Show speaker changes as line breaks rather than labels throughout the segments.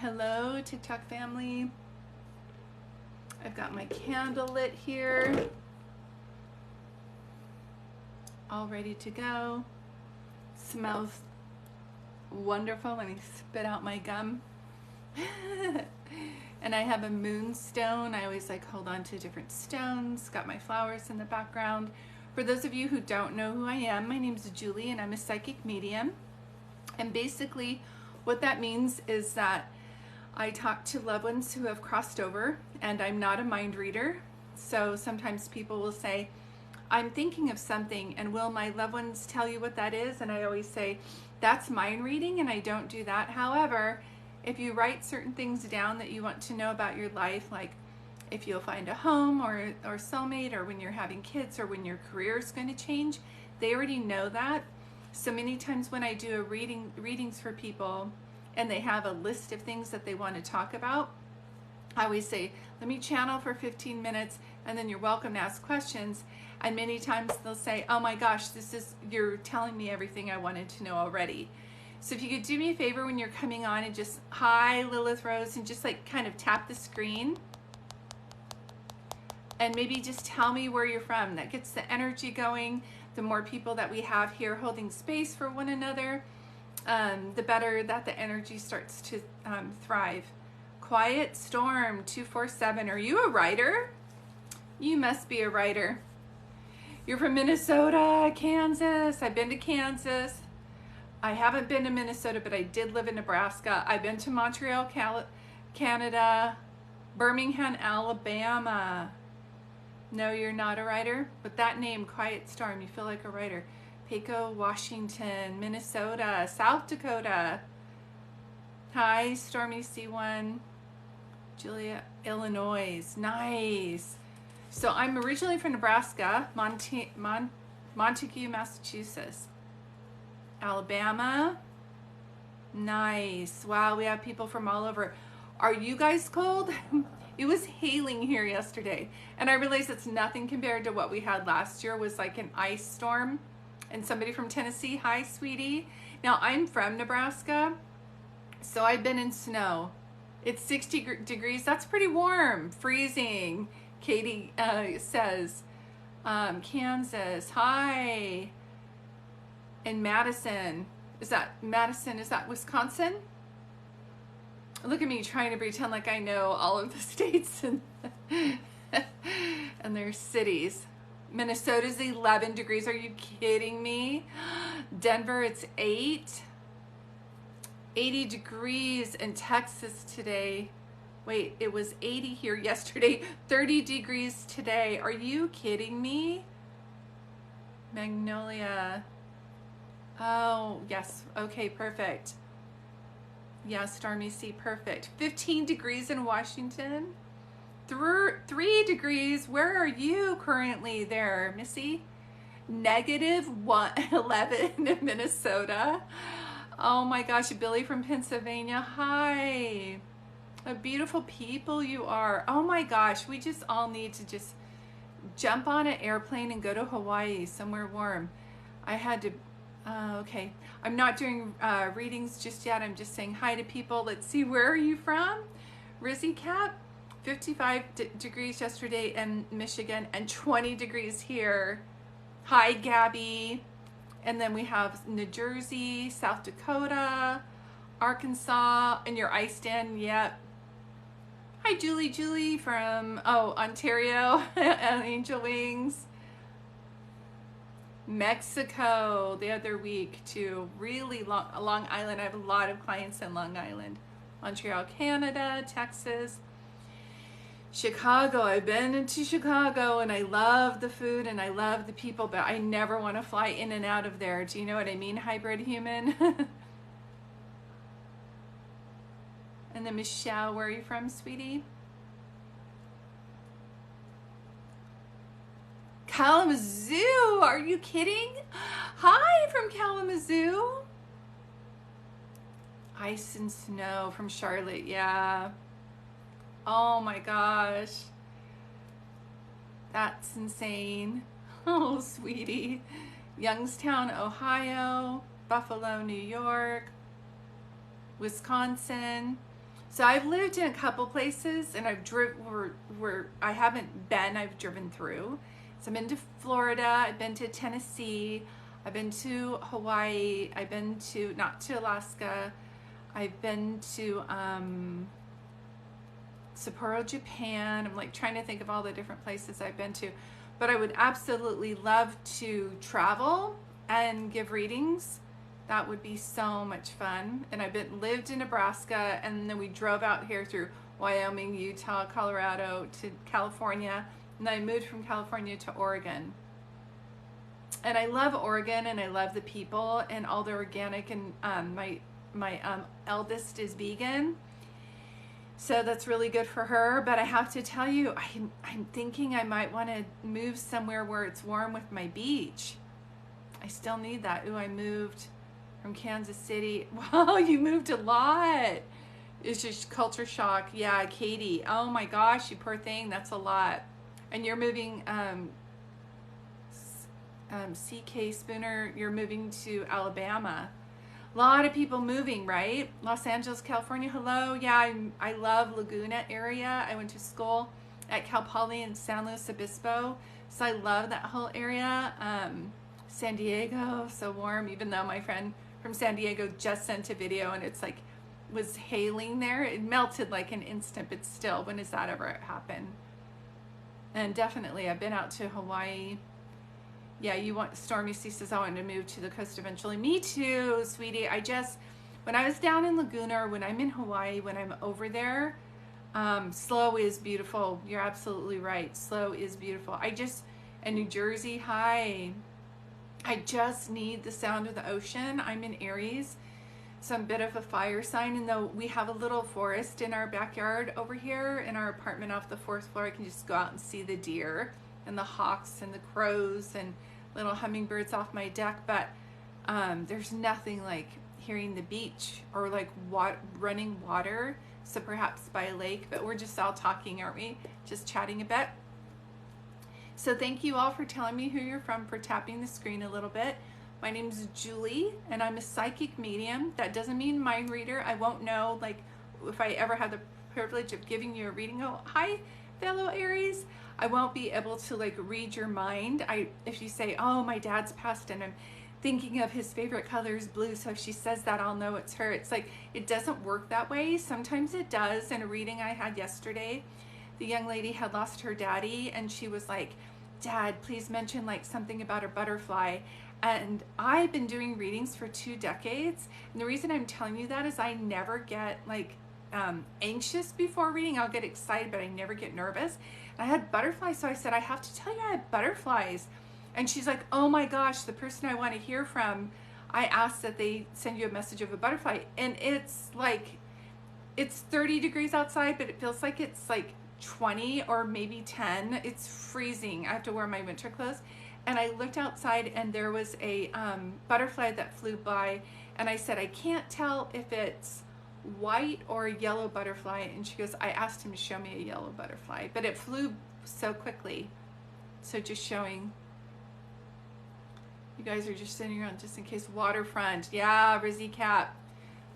Hello, Tik Tok family. I've got my candle lit here, all ready to go. Smells wonderful. Let me spit out my gum. And I have a moonstone. I always hold on to different stones. Got my flowers in the background. For those of you who don't know who I am, my name is Julie and I'm a psychic medium. And basically what that means is that I talk to loved ones who have crossed over, and I'm not a mind reader. So sometimes people will say, I'm thinking of something, and will my loved ones tell you what that is? And I always say, that's mind reading, and I don't do that. However, if you write certain things down that you want to know about your life, like if you'll find a home or soulmate, or when you're having kids, or when your career is going to change, they already know that. So many times when I do readings for people, and they have a list of things that they want to talk about, I always say, let me channel for 15 minutes and then you're welcome to ask questions. And many times they'll say, oh my gosh, you're telling me everything I wanted to know already. So if you could do me a favor when you're coming on and just, hi Lilith Rose, and just kind of tap the screen and maybe just tell me where you're from. That gets the energy going. The more people that we have here holding space for one another, the better that the energy starts to thrive. Quiet Storm 247. Are you a writer? You must be a writer. You're from Minnesota, Kansas. I've been to Kansas. I haven't been to Minnesota, but I did live in Nebraska. I've been to Montreal, Canada, Birmingham, Alabama. No, you're not a writer, but that name, Quiet Storm, you feel like a writer. Paco, Washington, Minnesota, South Dakota. Hi, Stormy C1. Julia, Illinois. Nice. So I'm originally from Nebraska, Montague, Massachusetts. Alabama. Nice. Wow, we have people from all over. Are you guys cold? It was hailing here yesterday, and I realized it's nothing compared to what we had last year. It was like an ice storm. And somebody from Tennessee, hi sweetie. Now I'm from Nebraska, so I've been in snow. It's 60 degrees, that's pretty warm, freezing. Katie says, Kansas, hi. And Madison, is that Wisconsin? Look at me trying to pretend like I know all of the states and, and their cities. Minnesota's 11 degrees. Are you kidding me? Denver, it's 8. 80 degrees in Texas today. Wait, it was 80 here yesterday. 30 degrees today. Are you kidding me? Magnolia. Oh, yes. Okay, perfect. Yes, Stormy C, perfect. 15 degrees in Washington. 3 degrees. Where are you currently there, Missy? -11 in Minnesota. Oh my gosh, Billy from Pennsylvania. Hi. What beautiful people you are. Oh my gosh, we just all need to just jump on an airplane and go to Hawaii, somewhere warm. I had to, okay. I'm not doing readings just yet. I'm just saying hi to people. Let's see, where are you from? Rizzy Cap? 55 degrees yesterday in Michigan and 20 degrees here. Hi, Gabby. And then we have New Jersey, South Dakota, Arkansas, and your iced in. Yep. Hi, Julie from, Ontario, Angel Wings. Mexico the other week too. Really Long Island. I have a lot of clients in Long Island. Montreal, Canada, Texas. Chicago, I've been into Chicago and I love the food and I love the people, but I never want to fly in and out of there. Do you know what I mean, hybrid human? And then Michelle, where are you from, sweetie? Kalamazoo, are you kidding? Hi from Kalamazoo. Ice and snow from Charlotte, yeah. Oh my gosh. That's insane. Oh, sweetie. Youngstown, Ohio. Buffalo, New York. Wisconsin. So I've lived in a couple places, and I've driven where I haven't been, I've driven through. So I've been to Florida, I've been to Tennessee, I've been to Hawaii, I've been to, not to Alaska, I've been to Sapporo, Japan. I'm like trying to think of all the different places I've been to. But I would absolutely love to travel and give readings. That would be so much fun. And I've lived in Nebraska, and then we drove out here through Wyoming, Utah, Colorado to California, and then I moved from California to Oregon. And I love Oregon, and I love the people and all the organic, and my eldest is vegan, so that's really good for her. But I have to tell you, I'm thinking I might want to move somewhere where it's warm with my beach. I still need that. Ooh, I moved from Kansas City. Wow, you moved a lot. It's just culture shock. Yeah, Katie. Oh my gosh, you poor thing. That's a lot. And you're moving, CK Spooner, you're moving to Alabama. A lot of people moving, right? Los Angeles, California. Hello. Yeah, I love Laguna area. I went to school at Cal Poly in San Luis Obispo, so I love that whole area. San Diego, so warm, even though my friend from San Diego just sent a video and it's like was hailing there. It melted like an instant, but still, when does that ever happen? And definitely I've been out to Hawaii. Yeah, you want, Stormy C says, I want to move to the coast eventually. Me too, sweetie. When I was down in Laguna, or when I'm in Hawaii, when I'm over there, slow is beautiful. You're absolutely right. Slow is beautiful. And New Jersey, hi. I just need the sound of the ocean. I'm in Aries, so I'm a bit of a fire sign. And though we have a little forest in our backyard over here in our apartment off the 4th floor, I can just go out and see the deer and the hawks and the crows and little hummingbirds off my deck. But there's nothing like hearing the beach or like running water. So perhaps by a lake, but we're just all talking, aren't we? Just chatting a bit. So thank you all for telling me who you're from, for tapping the screen a little bit. My name is Julie, and I'm a psychic medium. That doesn't mean mind reader. I won't know, like, if I ever have the privilege of giving you a reading. Oh, hi, fellow Aries. I won't be able to like read your mind. If you say, oh, my dad's passed and I'm thinking of his favorite color is blue, so if she says that, I'll know it's her. It's like, it doesn't work that way. Sometimes it does. In a reading I had yesterday, the young lady had lost her daddy, and she was like, Dad, please mention like something about a butterfly. And I've been doing readings for 2 decades. And the reason I'm telling you that is I never get like anxious before reading. I'll get excited, but I never get nervous. And I had butterflies, so I said, I have to tell you I had butterflies. And she's like, oh my gosh, the person I want to hear from, I asked that they send you a message of a butterfly. And it's like, it's 30 degrees outside, but it feels like it's like 20 or maybe 10. It's freezing. I have to wear my winter clothes. And I looked outside, and there was a butterfly that flew by, and I said, I can't tell if it's white or a yellow butterfly. And she goes, I asked him to show me a yellow butterfly, but it flew so quickly. So just showing. You guys are just sitting around just in case. Waterfront. Yeah, Rizzy Cap.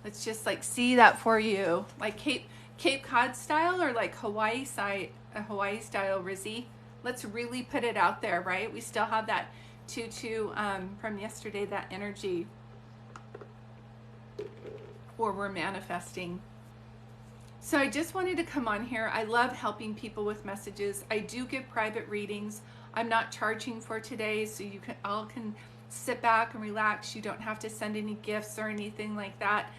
Let's just like see that for you. Like Cape Cod style, or like Hawaii style, Rizzy. Let's really put it out there, right? We still have that 2-2 from yesterday, that energy, or we're manifesting. So I just wanted to come on here. I love helping people with messages. I do give private readings. I'm not charging for today, so you all can sit back and relax. You don't have to send any gifts or anything like that.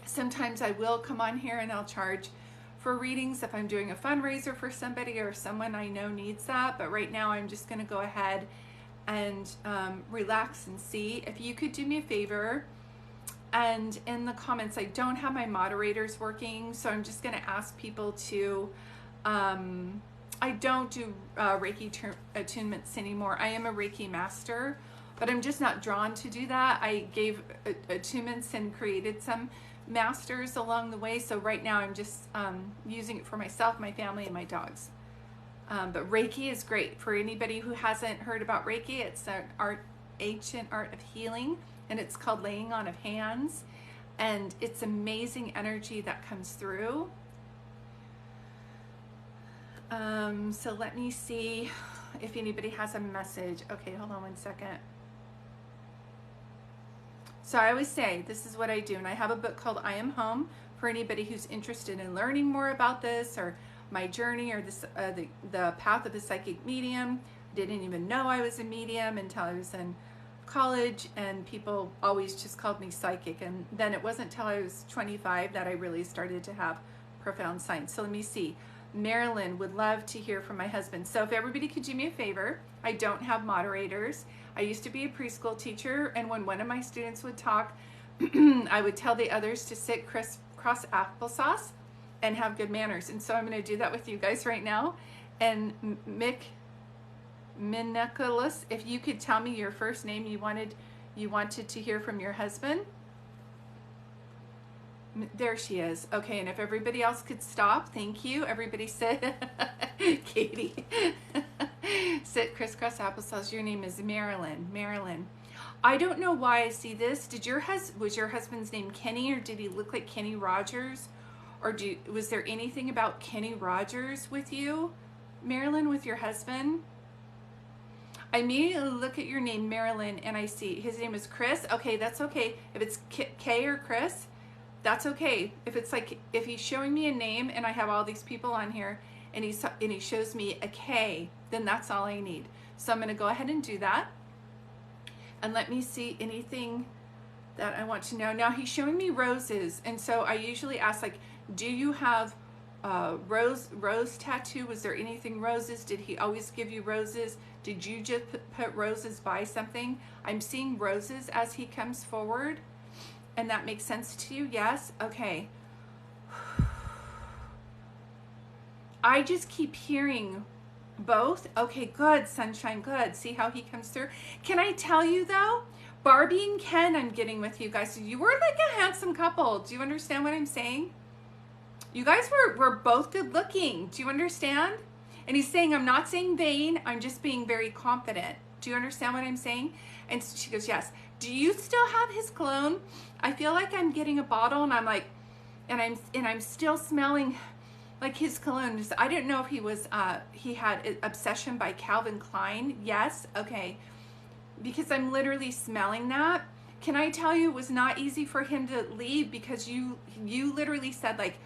Sometimes I will come on here and I'll charge for readings if I'm doing a fundraiser for somebody or someone I know needs that. But right now I'm just going to go ahead and relax and see. If you could do me a favor, and in the comments, I don't have my moderators working, so I'm just going to ask people to, I don't do Reiki attunements anymore. I am a Reiki master, but I'm just not drawn to do that. I gave attunements and created some masters along the way, so right now I'm just using it for myself, my family, and my dogs. But Reiki is great for anybody who hasn't heard about Reiki. It's an ancient art of healing, and it's called laying on of hands. And it's amazing energy that comes through. So let me see if anybody has a message. Okay, hold on one second. So I always say, this is what I do. And I have a book called I Am Home for anybody who's interested in learning more about this, or my journey, or this, the path of a psychic medium. I didn't even know I was a medium until I was in college, and people always just called me psychic. And then it wasn't until I was 25 that I really started to have profound signs. So let me see. Marilyn would love to hear from my husband. So if everybody could do me a favor, I don't have moderators. I used to be a preschool teacher, and when one of my students would talk, I would tell the others to sit crisscross applesauce and have good manners. And so I'm going to do that with you guys right now. And Nicholas, if you could tell me your first name you wanted to hear from your husband. There she is. Okay, and if everybody else could stop, thank you. Everybody sit. Katie. Sit crisscross applesauce. Your name is Marilyn. Marilyn. I don't know why I see this. Was your husband's name Kenny, or did he look like Kenny Rogers? Or was there anything about Kenny Rogers with you, Marilyn, with your husband? I immediately look at your name, Marilyn, and I see his name is Chris. Okay, that's okay. If it's K or Chris, that's okay. If it's like, if he's showing me a name and I have all these people on here and he shows me a K, then that's all I need. So I'm going to go ahead and do that. And let me see anything that I want to know. Now he's showing me roses. And so I usually ask, like, do you have rose tattoo? Was there anything roses? Did he always give you roses? Did you just put roses by something? I'm seeing roses as he comes forward. And that makes sense to you? Yes? Okay. I just keep hearing both. Okay, good, sunshine, good. See how he comes through? Can I tell you though? Barbie and Ken I'm getting with you guys. So you were like a handsome couple. Do you understand what I'm saying? You guys were both good looking. Do you understand? And he's saying, I'm not saying vain. I'm just being very confident. Do you understand what I'm saying? And she goes, yes. Do you still have his cologne? I feel like I'm getting a bottle and I'm like, and I'm still smelling like his cologne. I didn't know if he had Obsession by Calvin Klein. Yes. Okay. Because I'm literally smelling that. Can I tell you, it was not easy for him to leave, because you literally said, like,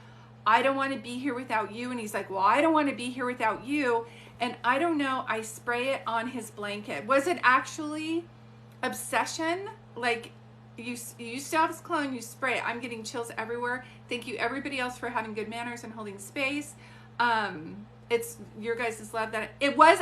I don't want to be here without you. And he's like, well, I don't want to be here without you. And I don't know, I spray it on his blanket. Was it actually Obsession? Like, you still have his cologne, you spray it. I'm getting chills everywhere. Thank you everybody else for having good manners and holding space. It's your guys' love that it was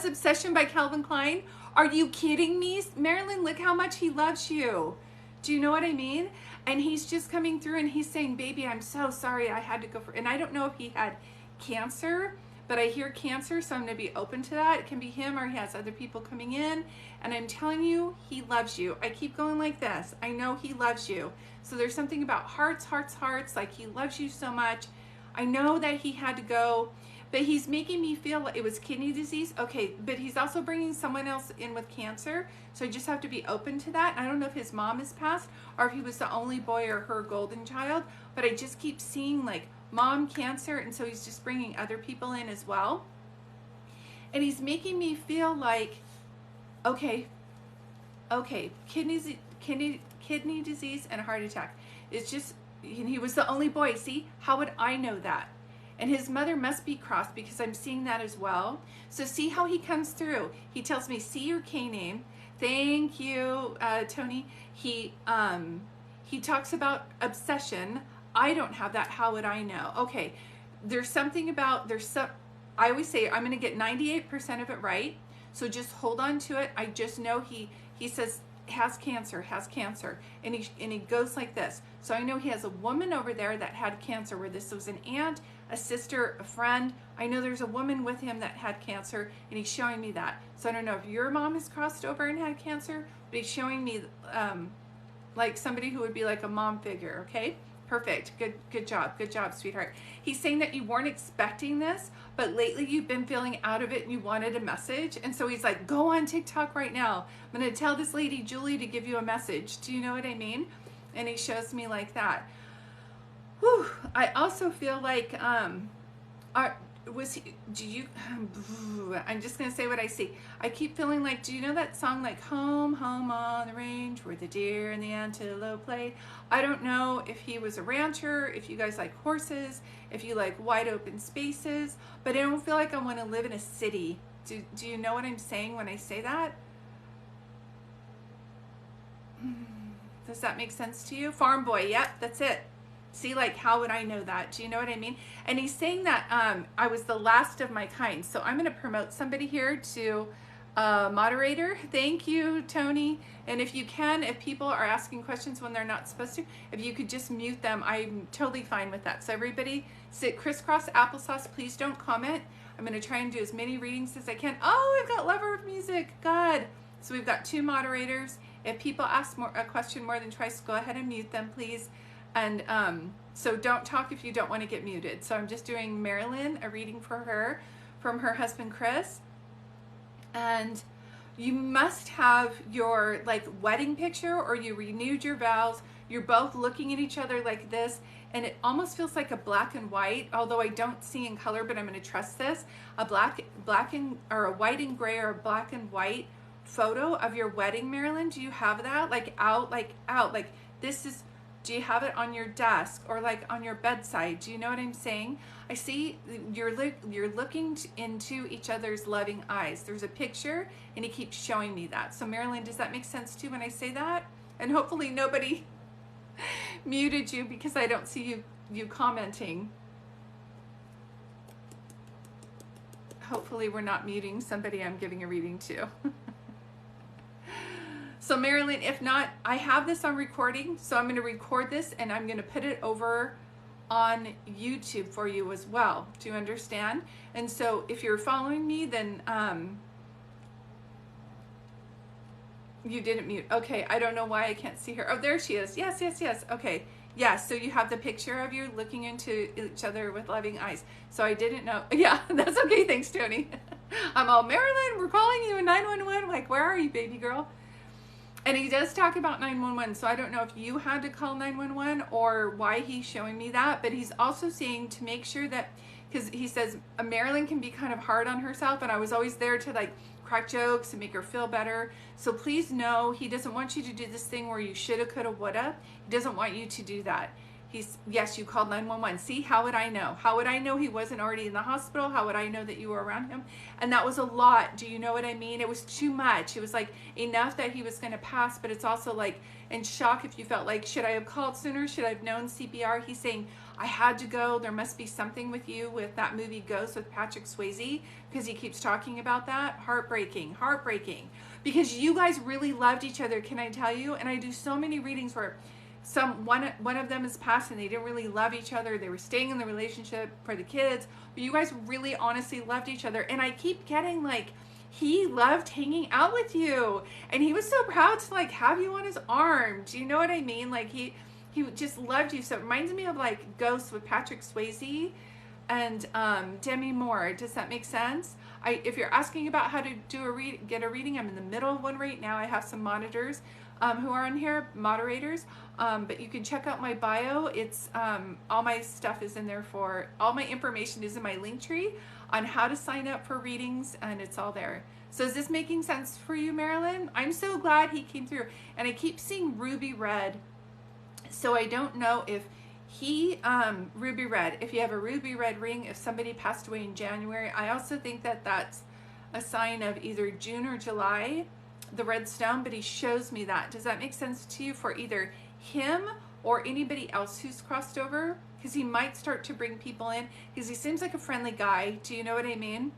Obsession by Calvin Klein. Are you kidding me? Marilyn, look how much he loves you. Do you know what I mean? And he's just coming through and he's saying, baby, I'm so sorry I had to go for, and I don't know if he had cancer, but I hear cancer, so I'm going to be open to that. It can be him, or he has other people coming in. And I'm telling you, he loves you. I keep going like this. I know he loves you. So there's something about hearts, hearts, hearts. Like, he loves you so much. I know that he had to go, but he's making me feel like it was kidney disease. Okay, but he's also bringing someone else in with cancer. So I just have to be open to that. I don't know if his mom has passed or if he was the only boy or her golden child, but I just keep seeing, like, mom cancer, and so he's just bringing other people in as well. And he's making me feel like, okay, kidney disease and a heart attack. It's just, he was the only boy. See, how would I know that? And his mother must be crossed, because I'm seeing that as well. So see how he comes through. He tells me, see your K name. Thank you, Tony. He talks about obsession. I don't have that. How would I know? Okay, there's something about, I always say I'm going to get 98% of it right. So just hold on to it. I just know he says has cancer, and he goes like this. So I know he has a woman over there that had cancer, where this was an aunt, a sister, a friend. I know there's a woman with him that had cancer, and he's showing me that. So I don't know if your mom has crossed over and had cancer, but he's showing me like somebody who would be like a mom figure. Okay. Perfect. Good job, sweetheart. He's saying that you weren't expecting this, but lately you've been feeling out of it and you wanted a message. And so he's like, go on TikTok right now. I'm going to tell this lady, Julie, to give you a message. Do you know what I mean? And he shows me like that. Whew. I also feel like, do you, I'm just going to say what I see. I keep feeling like, do you know that song like Home, Home on the Range where the deer and the antelope played? I don't know if he was a rancher, if you guys like horses, if you like wide open spaces, but I don't feel like I want to live in a city. Do you know what I'm saying when I say that? Does that make sense to you? Farm boy, yep, that's it. See, like, how would I know that? Do you know what I mean? And he's saying that I was the last of my kind. So I'm going to promote somebody here to moderator. Thank you, Tony. And if you can, if people are asking questions when they're not supposed to, if you could just mute them, I'm totally fine with that. So everybody sit crisscross applesauce. Please don't comment. I'm going to try and do as many readings as I can. Oh, I've got lover of music. God. So we've got 2 moderators. If people ask a question more than twice, go ahead and mute them, please. And so don't talk if you don't want to get muted. So I'm just doing Marilyn, a reading for her from her husband, Chris. And you must have your like wedding picture, or you renewed your vows. You're both looking at each other like this. And it almost feels like a black and white, although I don't see in color, but I'm going to trust this. A or a white and gray, or a black and white photo of your wedding, Marilyn. Do you have that? Like out, like this is, do you have it on your desk or like on your bedside? Do you know what I'm saying? I see you're looking into each other's loving eyes. There's a picture and he keeps showing me that. So Marilyn, does that make sense too when I say that? And hopefully nobody muted you because I don't see you commenting. Hopefully we're not muting somebody I'm giving a reading to. So Marilyn, if not, I have this on recording, so I'm going to record this and I'm going to put it over on YouTube for you as well. Do you understand? And so if you're following me, then you didn't mute. Okay, I don't know why I can't see her. Oh, there she is. Yes, yes, yes. Okay. Yes, so you have the picture of you looking into each other with loving eyes. So I didn't know. Yeah, that's okay. Thanks, Tony. I'm all, Marilyn, we're calling you a 911. Like, where are you, baby girl? And he does talk about 911, so I don't know if you had to call 911 or why he's showing me that, but he's also saying to make sure that, because he says Marilyn can be kind of hard on herself, and I was always there to like crack jokes and make her feel better. So please know he doesn't want you to do this thing where you shoulda, coulda, woulda. He doesn't want you to do that. Yes, you called 911. See, how would I know? How would I know he wasn't already in the hospital? How would I know that you were around him? And that was a lot. Do you know what I mean? It was too much. It was like enough that he was going to pass, but it's also like in shock if you felt like, should I have called sooner? Should I have known CPR? He's saying, I had to go. There must be something with you with that movie Ghost with Patrick Swayze, because he keeps talking about that. Heartbreaking, heartbreaking. Because you guys really loved each other, can I tell you? And I do so many readings where one of them has passed and they didn't really love each other. They were staying in the relationship for the kids, but you guys really honestly loved each other. And I keep getting like, he loved hanging out with you and he was so proud to like have you on his arm. Do you know what I mean? Like he just loved you. So it reminds me of like Ghosts with Patrick Swayze and Demi Moore. Does that make sense? If you're asking about how to get a reading, I'm in the middle of one right now. I have some monitors who are on here, moderators, but you can check out my bio. It's all my stuff is in there all my information is in my link tree on how to sign up for readings, and it's all there. So is this making sense for you, Marilyn? I'm so glad he came through, and I keep seeing ruby red, so I don't know if he ruby red, if you have a ruby red ring, if somebody passed away in January. I also think that that's a sign of either June or July, the red stone, but he shows me that. Does that make sense to you for either him or anybody else who's crossed over? Because he might start to bring people in, because he seems like a friendly guy. Do you know what I mean?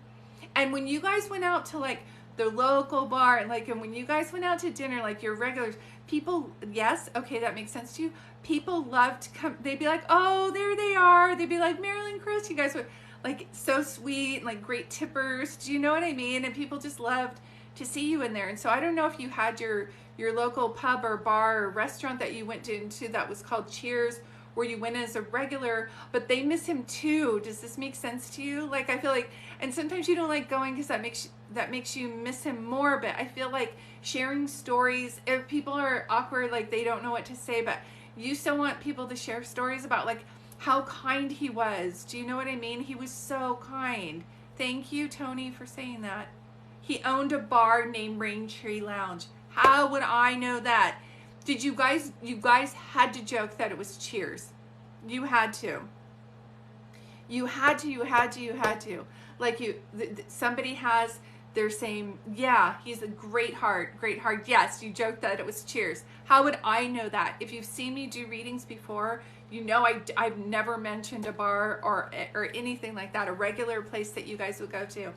And when you guys went out to like the local bar, and when you guys went out to dinner, like your regulars, people, yes, okay, that makes sense to you. People loved to come. They'd be like, oh, there they are. They'd be like, Marilyn, Chris, you guys were like so sweet, like great tippers. Do you know what I mean? And people just loved to see you in there. And so I don't know if you had your local pub or bar or restaurant that you went into that was called Cheers, where you went as a regular, but they miss him too. Does this make sense to you? Like, I feel like, and sometimes you don't like going because that makes you miss him more, but I feel like sharing stories, if people are awkward, like they don't know what to say, but You still want people to share stories about like how kind he was. Do you know what I mean? He was so kind. Thank you, Tony, for saying that. He owned a bar named Rain Tree Lounge. How would I know that? Did you guys had to joke that it was Cheers. You had to. You had to. Like somebody has, they're saying, yeah, he's a great heart. Yes, you joked that it was Cheers. How would I know that? If you've seen me do readings before, you know I've never mentioned a bar or anything like that, a regular place that you guys would go to.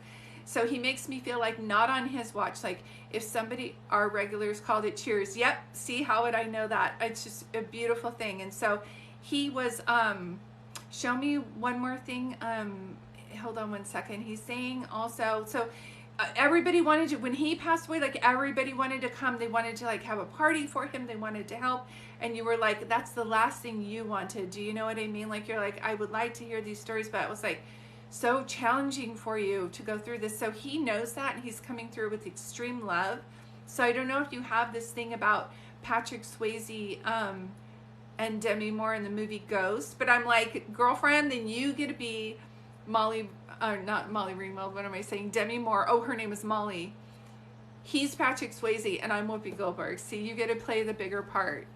So he makes me feel like not on his watch. Like if somebody, our regulars called it Cheers. Yep, see, how would I know that? It's just a beautiful thing. And so he was, show me one more thing. Hold on one second. He's saying also, so everybody wanted to, when he passed away, like everybody wanted to come. They wanted to like have a party for him. They wanted to help. And you were like, that's the last thing you wanted. Do you know what I mean? Like you're like, I would like to hear these stories, but it was like so challenging for you to go through this. So he knows that, and he's coming through with extreme love. So I don't know if you have this thing about Patrick Swayze and Demi Moore in the movie Ghost, but I'm like, girlfriend, then you get to be Molly, not Molly Ringwald, what am I saying? Demi Moore. Oh, her name is Molly. He's Patrick Swayze, and I'm Whoopi Goldberg. See, you get to play the bigger part.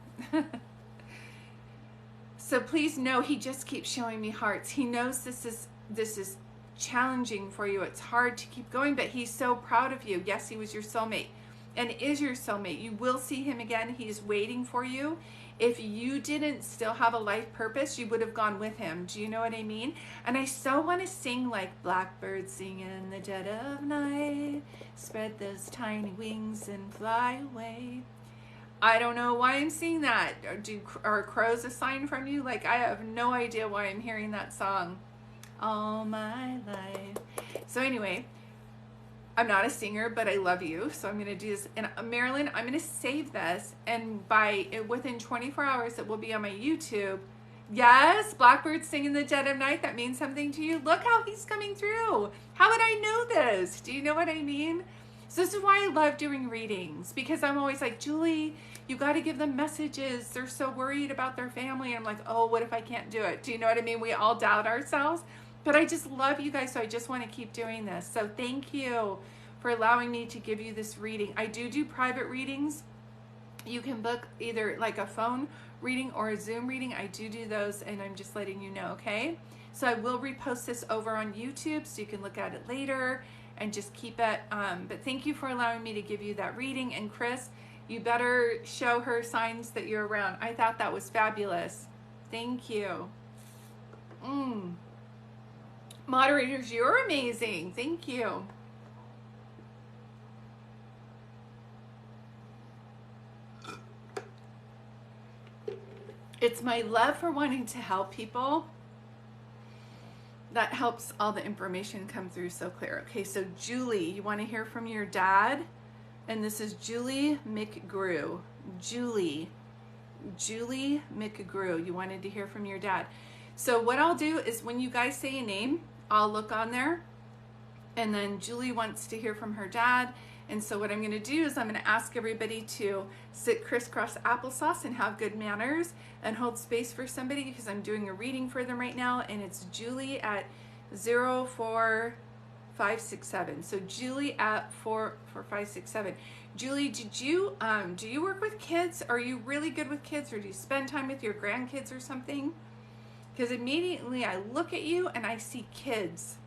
So please know, he just keeps showing me hearts. He knows this is challenging for you. It's hard to keep going, but he's so proud of you. Yes, he was your soulmate and is your soulmate. You will see him again. He's waiting for you. If you didn't still have a life purpose, you would have gone with him. Do you know what I mean? And I so want to sing like blackbirds sing in the dead of night, spread those tiny wings and fly away. I don't know why I'm singing that. Are crows a sign from you? Like, I have no idea why I'm hearing that song all my life. So anyway, I'm not a singer, but I love you. So I'm going to do this. And Marilyn, I'm going to save this. And within 24 hours, it will be on my YouTube. Yes, blackbirds sing in the dead of night. That means something to you. Look how he's coming through. How would I know this? Do you know what I mean? So this is why I love doing readings, because I'm always like, Julie, you got to give them messages. They're so worried about their family. And I'm like, oh, what if I can't do it? Do you know what I mean? We all doubt ourselves, but I just love you guys. So I just want to keep doing this. So thank you for allowing me to give you this reading. I do private readings. You can book either like a phone reading or a Zoom reading. I do those, and I'm just letting you know, okay? So I will repost this over on YouTube so you can look at it later and just keep it. But thank you for allowing me to give you that reading. And Chris, you better show her signs that you're around. I thought that was fabulous. Thank you. Moderators, you're amazing. Thank you. It's my love for wanting to help people that helps all the information come through so clear. Okay, so Julie, you want to hear from your dad? And this is Julie McGrew. Julie McGrew. You wanted to hear from your dad. So what I'll do is when you guys say a name, I'll look on there. And then Julie wants to hear from her dad. And so what I'm going to do is I'm going to ask everybody to sit crisscross applesauce and have good manners and hold space for somebody, because I'm doing a reading for them right now, and it's Julie at 04567. So Julie at 44567. Julie, do you work with kids? Are you really good with kids, or do you spend time with your grandkids or something? Because immediately I look at you and I see kids.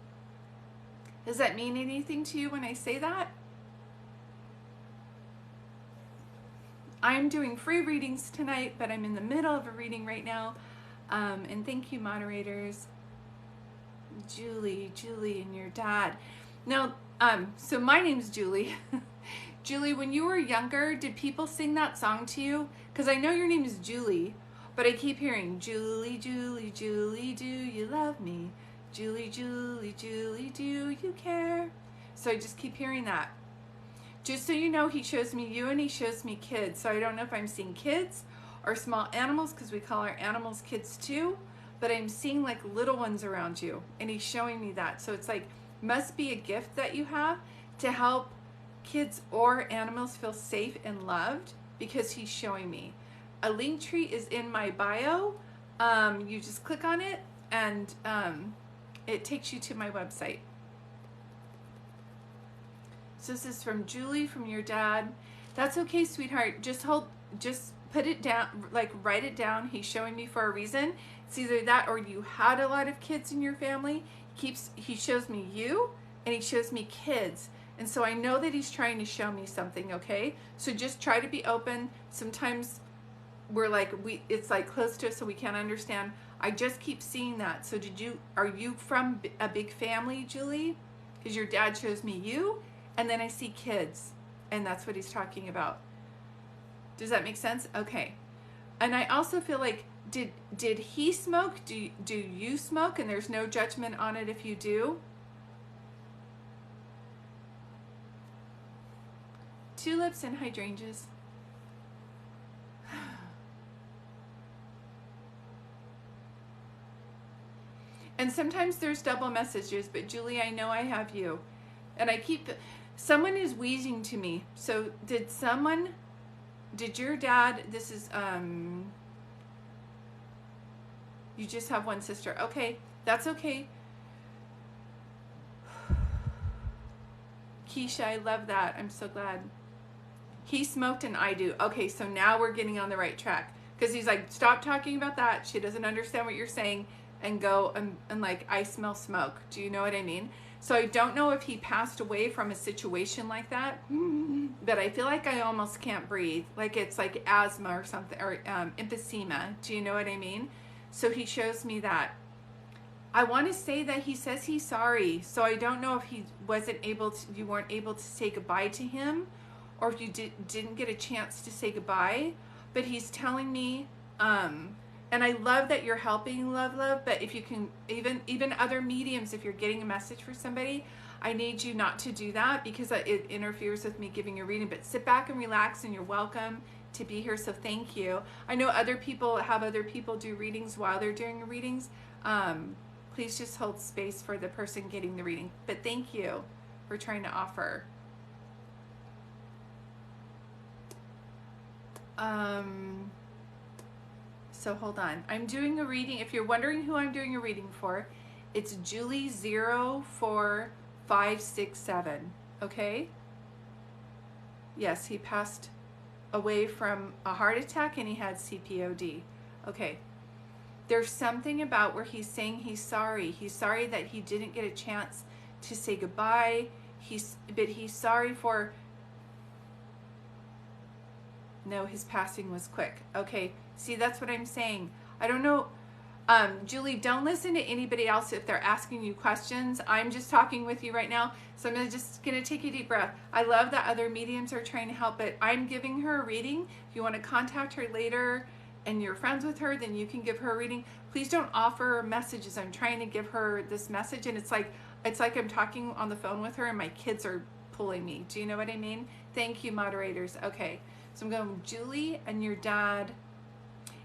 Does that mean anything to you when I say that? I'm doing free readings tonight, but I'm in the middle of a reading right now. And thank you, moderators. Julie, and your dad. Now, so my name's Julie. Julie, when you were younger, did people sing that song to you? Because I know your name is Julie, but I keep hearing, Julie, Julie, Julie, do you love me? Julie, Julie, Julie, do you care? So I just keep hearing that. Just so you know, he shows me you and he shows me kids. So I don't know if I'm seeing kids or small animals, because we call our animals kids too, but I'm seeing like little ones around you, and he's showing me that. So it's like, must be a gift that you have to help kids or animals feel safe and loved, because he's showing me. a link tree is in my bio. You just click on it and it takes you to my website. So this is from Julie, from your dad. That's okay, sweetheart. Just put it down, like write it down. He's showing me for a reason. It's either that or you had a lot of kids in your family. He shows me you and he shows me kids. And so I know that he's trying to show me something, okay? So just try to be open. Sometimes we're like, it's like close to us so we can't understand. I just keep seeing that. So are you from a big family, Julie? Because your dad shows me you and then I see kids and that's what he's talking about. Does that make sense? Okay. And I also feel like, did he smoke? Do you smoke? And there's no judgment on it if you do. Tulips and hydrangeas. And sometimes there's double messages, but Julie, I know I have you. And someone is wheezing to me. So did your dad, this is, you just have one sister. Okay, that's okay. Keisha, I love that. I'm so glad. He smoked and I do. Okay, so now we're getting on the right track. Because he's like, stop talking about that. She doesn't understand what you're saying. And go and like, I smell smoke. Do you know what I mean? So I don't know if he passed away from a situation like that. But I feel like I almost can't breathe. Like it's like asthma or something. Or emphysema. Do you know what I mean? So he shows me that. I want to say that he says he's sorry. So I don't know if you weren't able to say goodbye to him, or if you didn't get a chance to say goodbye. But he's telling me, and I love that you're helping, love, but if you can, even other mediums, if you're getting a message for somebody, I need you not to do that because it interferes with me giving a reading. But sit back and relax, and you're welcome to be here. So thank you. I know other people do readings while they're doing readings. Please just hold space for the person getting the reading. But thank you for trying to offer. So hold on. I'm doing a reading. If you're wondering who I'm doing a reading for, it's Julie 04567. Okay? Yes, he passed away from a heart attack and he had CPOD. Okay. There's something about where he's saying he's sorry. He's sorry that he didn't get a chance to say goodbye. But he's sorry for... No, his passing was quick. Okay, see, that's what I'm saying. I don't know. Julie, don't listen to anybody else if they're asking you questions. I'm just talking with you right now, so I'm just going to take a deep breath. I love that other mediums are trying to help, but I'm giving her a reading. If you want to contact her later and you're friends with her, then you can give her a reading. Please don't offer messages. I'm trying to give her this message, and it's like I'm talking on the phone with her and my kids are pulling me. Do you know what I mean? Thank you, moderators. Okay. So I'm going Julie and your dad.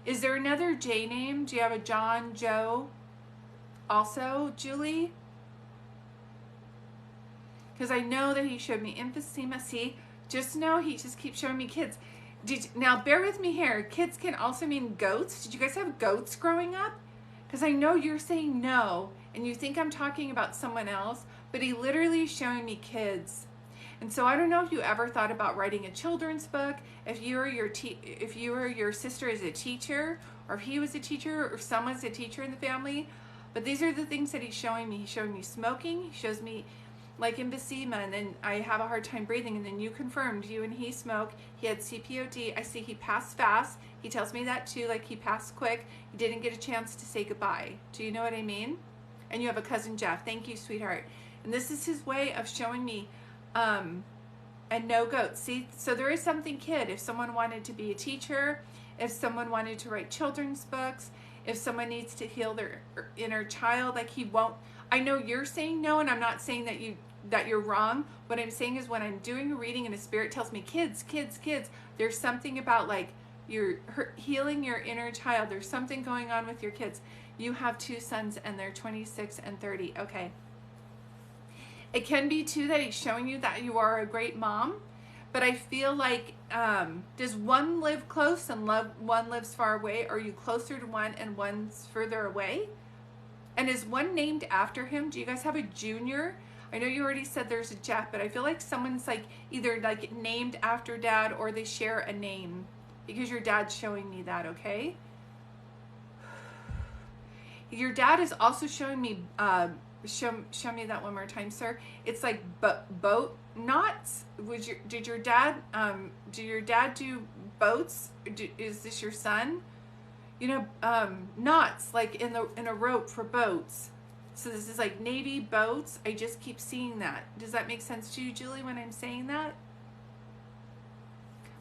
Is there another J name? Do you have a John, Joe? Also, Julie? Because I know that he showed me emphysema. See, just know he just keeps showing me kids. Now, bear with me here. Kids can also mean goats. Did you guys have goats growing up? Because I know you're saying no, and you think I'm talking about someone else, but he literally is showing me kids. And so I don't know if you ever thought about writing a children's book, if you or your sister is a teacher, or if he was a teacher, or someone's a teacher in the family. But these are the things that he's showing me. He's showing me smoking. He shows me like emphysema, and then I have a hard time breathing. And then you confirmed you and he smoke. He had CPOD. I see he passed fast. He tells me that too, like he passed quick. He didn't get a chance to say goodbye. Do you know what I mean? And you have a cousin Jeff. Thank you, sweetheart. And this is his way of showing me. And no goats. See, so there is something kid. If someone wanted to be a teacher, if someone wanted to write children's books, if someone needs to heal their inner child, like he won't. I know you're saying no, and I'm not saying that you're wrong. What I'm saying is when I'm doing a reading and a spirit tells me kids, there's something about like you're healing your inner child. There's something going on with your kids. You have two sons and they're 26 and 30. Okay. It can be too that he's showing you that you are a great mom, but I feel like, does one live close and one lives far away? Are you closer to one and one's further away? And is one named after him? Do you guys have a junior? I know you already said there's a Jeff, but I feel like someone's like either like named after dad or they share a name, because your dad's showing me that, okay? Your dad is also showing me, show me that one more time, sir. It's like boat knots. Did your dad do boats? Is this your son? You know, knots like in a rope for boats. So this is like Navy boats. I just keep seeing that. Does that make sense to you, Julie, when I'm saying that?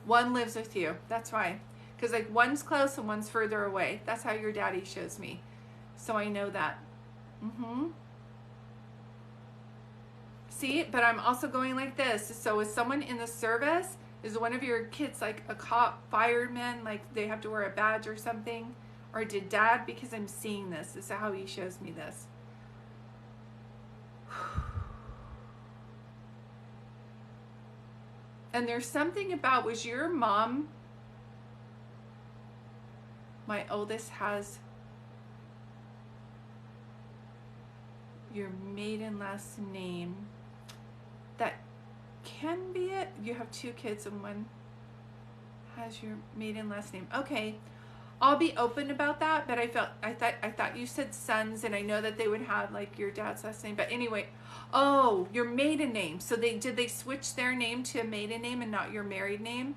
One lives with you. That's why. Because like one's close and one's further away. That's how your daddy shows me. So I know that. See, but I'm also going like this. So is someone in the service? Is one of your kids like a cop, fireman, like they have to wear a badge or something? Or did dad, because I'm seeing this. This is how he shows me this. And there's something about, was your mom, my oldest has your maiden last name. That can be it. You have two kids and one has your maiden last name. Okay, I'll be open about that, but I thought you said sons, and I know that they would have like your dad's last name. But anyway, oh, your maiden name. So did they switch their name to a maiden name and not your married name?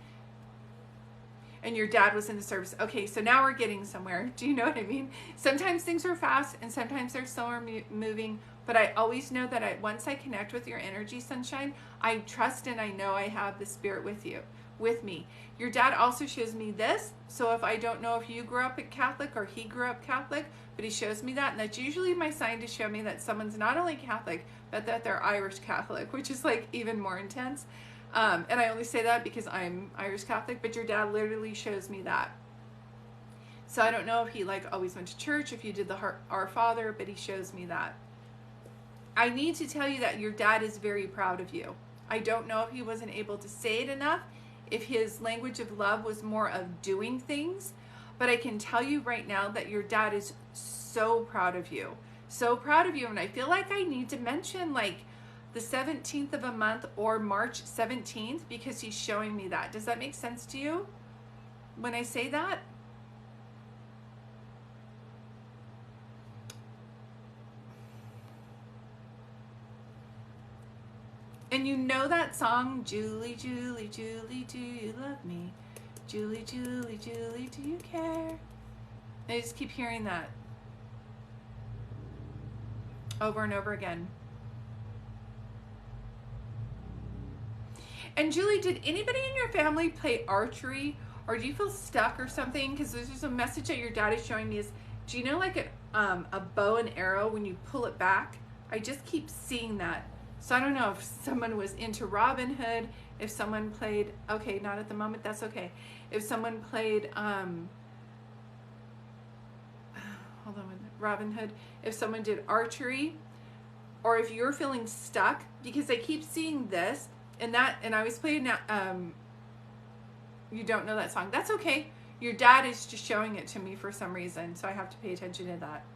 And your dad was in the service. Okay, so now we're getting somewhere. Do you know what I mean? Sometimes things are fast and sometimes they're slower moving, but I always know that once I connect with your energy, sunshine, I trust and I know I have the spirit with me. Your dad also shows me this. So if I don't know if you grew up Catholic or he grew up Catholic, but he shows me that, and that's usually my sign to show me that someone's not only Catholic, but that they're Irish Catholic, which is like even more intense. And I only say that because I'm Irish Catholic, but your dad literally shows me that. So I don't know if he like always went to church, if you did the Our Father, but he shows me that. I need to tell you that your dad is very proud of you. I don't know if he wasn't able to say it enough, if his language of love was more of doing things, but I can tell you right now that your dad is so proud of you. So proud of you. And I feel like I need to mention like the 17th of a month or March 17th, because he's showing me that. Does that make sense to you when I say that? And you know that song, Julie, Julie, Julie, do you love me? Julie, Julie, Julie, do you care? I just keep hearing that over and over again. And Julie, did anybody in your family play archery, or do you feel stuck or something? Because there's just a message that your dad is showing me is, do you know like a bow and arrow, when you pull it back? I just keep seeing that. So I don't know if someone was into Robin Hood, if someone played, okay, not at the moment, that's okay. If someone played, hold on, Robin Hood, if someone did archery, or if you're feeling stuck, because I keep seeing this, and I was playing, you don't know that song. That's okay. Your dad is just showing it to me for some reason, so I have to pay attention to that.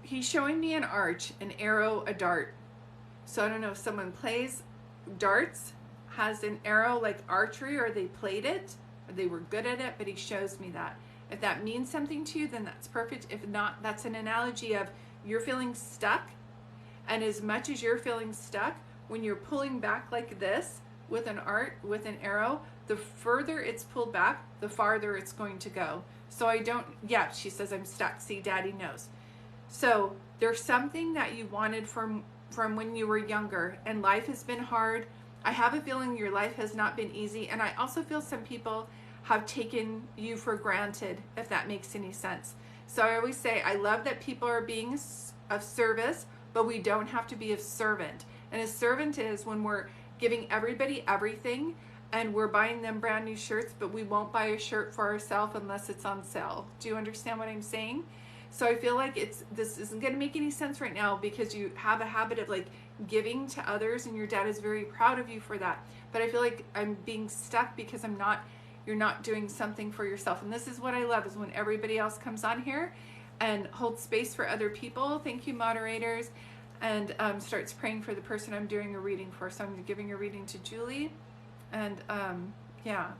He's showing me an arch, an arrow, a dart. So I don't know if someone plays darts, has an arrow like archery, or they played it, or they were good at it, but he shows me that. If that means something to you, then that's perfect. If not, that's an analogy of you're feeling stuck. And as much as you're feeling stuck, when you're pulling back like this with an arrow, the further it's pulled back, the farther it's going to go. So yeah, she says I'm stuck. See, Daddy knows. So there's something that you wanted from when you were younger, and life has been hard. I have a feeling your life has not been easy, and I also feel some people have taken you for granted, if that makes any sense. So I always say, I love that people are being of service, but we don't have to be a servant. And a servant is when we're giving everybody everything, and we're buying them brand new shirts, but we won't buy a shirt for ourselves unless it's on sale. Do you understand what I'm saying? So I feel like this isn't going to make any sense right now, because you have a habit of like giving to others, and your dad is very proud of you for that. But I feel like I'm being stuck because you're not doing something for yourself. And this is what I love, is when everybody else comes on here and holds space for other people. Thank you, moderators. And starts praying for the person I'm doing a reading for. So I'm giving a reading to Julie. And yeah.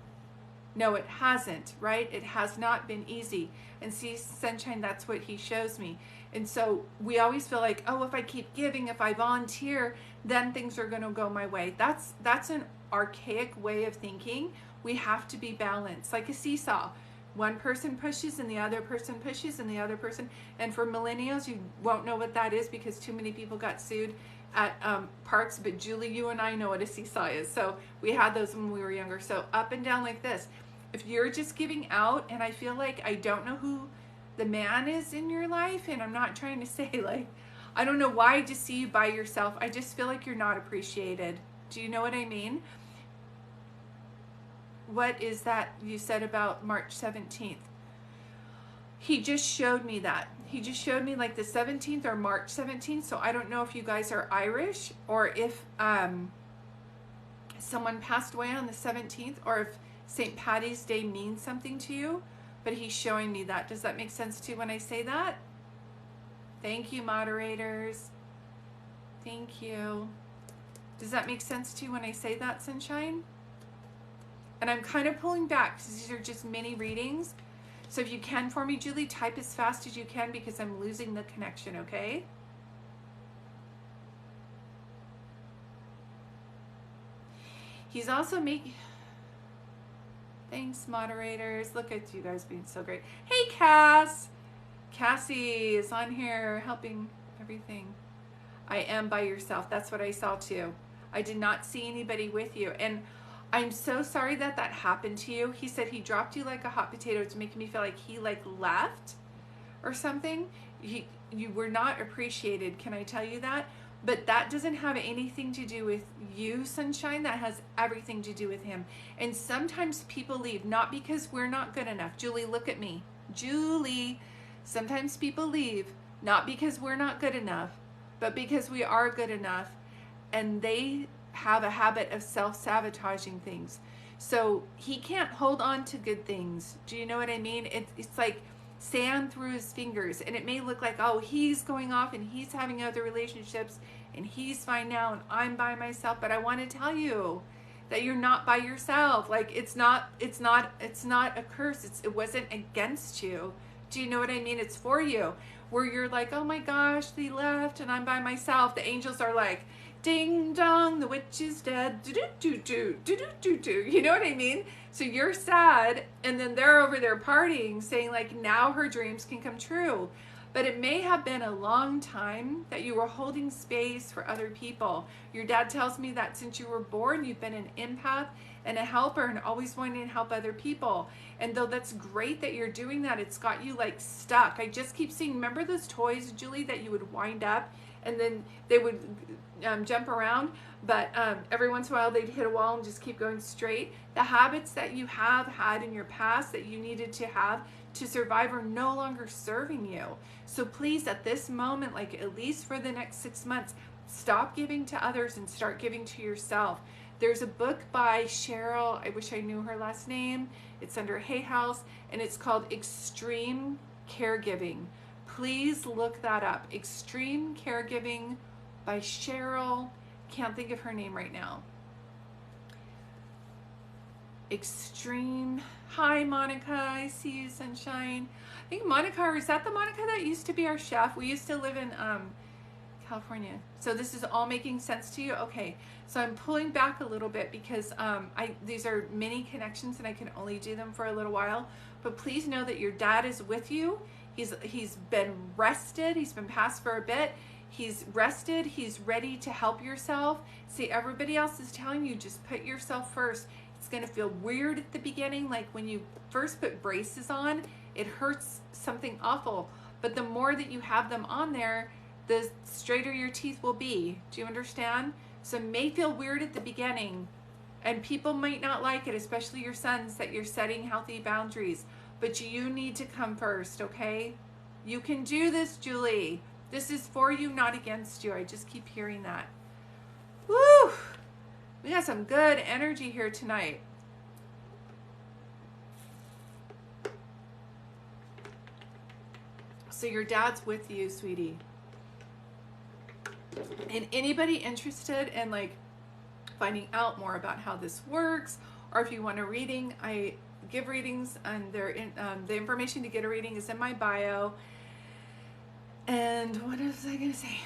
No, it hasn't, right? It has not been easy. And see, Sunshine, that's what he shows me. And so we always feel like, oh, if I keep giving, if I volunteer, then things are going to go my way. That's an archaic way of thinking. We have to be balanced, like a seesaw. One person pushes and the other person pushes and the other person. And for millennials, you won't know what that is because too many people got sued at parks. But Julie, you and I know what a seesaw is. So we had those when we were younger. So up and down like this. If you're just giving out, and I feel like I don't know who the man is in your life, and I'm not trying to say like, I don't know why I just see you by yourself. I just feel like you're not appreciated. Do you know what I mean? What is that you said about March 17th? He just showed me that. He just showed me like the 17th or March 17th. So I don't know if you guys are Irish, or if someone passed away on the 17th, or if St. Patty's Day means something to you, but he's showing me that. Does that make sense to you when I say that? Thank you, moderators. Thank you. Does that make sense to you when I say that, Sunshine? And I'm kind of pulling back because these are just mini readings. So if you can for me, Julie, type as fast as you can because I'm losing the connection, okay? He's also making... Thanks, moderators. Look at you guys being so great. Hey, Cass. Cassie is on here helping everything. I am by yourself. That's what I saw too. I did not see anybody with you. And I'm so sorry that that happened to you. He said he dropped you like a hot potato. It's making me feel like he like left or something. You were not appreciated. Can I tell you that? But that doesn't have anything to do with you, Sunshine. That has everything to do with him. And sometimes people leave, not because we're not good enough. Julie, look at me. Julie, sometimes people leave, not because we're not good enough, but because we are good enough. And they have a habit of self-sabotaging things. So he can't hold on to good things. Do you know what I mean? It's like sand through his fingers, and it may look like, oh, he's going off and he's having other relationships and he's fine now and I'm by myself. But I want to tell you that you're not by yourself. Like it's not a curse. It wasn't against you. Do you know what I mean? It's for you. Where you're like, oh my gosh, they left and I'm by myself. The angels are like, ding dong, the witch is dead. Do do do do do do do. You know what I mean? So you're sad, and then they're over there partying, saying like now her dreams can come true. But it may have been a long time that you were holding space for other people. Your dad tells me that since you were born, you've been an empath and a helper and always wanting to help other people. And though that's great that you're doing that, it's got you like stuck. I just keep seeing, remember those toys, Julie, that you would wind up and then they would jump around, but every once in a while they'd hit a wall and just keep going straight. The habits that you have had in your past that you needed to have to survive are no longer serving you. So please, at this moment, like at least for the next 6 months, stop giving to others and start giving to yourself. There's a book by Cheryl, I wish I knew her last name. It's under Hay House, and it's called Extreme Caregiving. Please look that up. Extreme Caregiving by Cheryl. Can't think of her name right now. Extreme. Hi, Monica. I see you, Sunshine. I think Monica, is that the Monica that used to be our chef? We used to live in California. So this is all making sense to you? Okay. So I'm pulling back a little bit because these are mini connections and I can only do them for a little while. But please know that your dad is with you. He's been rested. He's been passed for a bit. He's rested. He's ready to help yourself. See, everybody else is telling you just put yourself first. It's going to feel weird at the beginning. Like when you first put braces on, it hurts something awful. But the more that you have them on there, the straighter your teeth will be. Do you understand? So it may feel weird at the beginning. And people might not like it, especially your sons, that you're setting healthy boundaries. But you need to come first, okay? You can do this, Julie. This is for you, not against you. I just keep hearing that. Woo! We got some good energy here tonight. So your dad's with you, sweetie. And anybody interested in like finding out more about how this works, or if you want a reading, I give readings, and the information to get a reading is in my bio. And what was I going to say?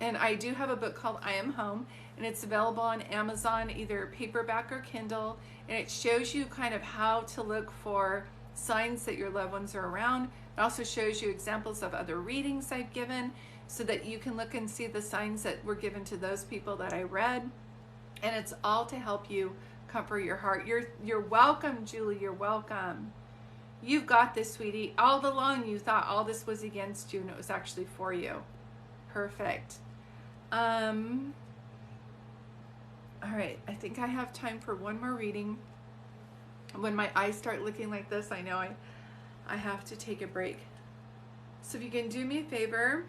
And I do have a book called I Am Home, and it's available on Amazon, either paperback or Kindle. And it shows you kind of how to look for signs that your loved ones are around. It also shows you examples of other readings I've given, so that you can look and see the signs that were given to those people that I read. And it's all to help you comfort your heart. You're welcome, Julie. You're welcome. You've got this, sweetie. All along you thought all this was against you, and it was actually for you. Perfect. All right, I think I have time for one more reading. When my eyes start looking like this, I know I have to take a break. So if you can do me a favor,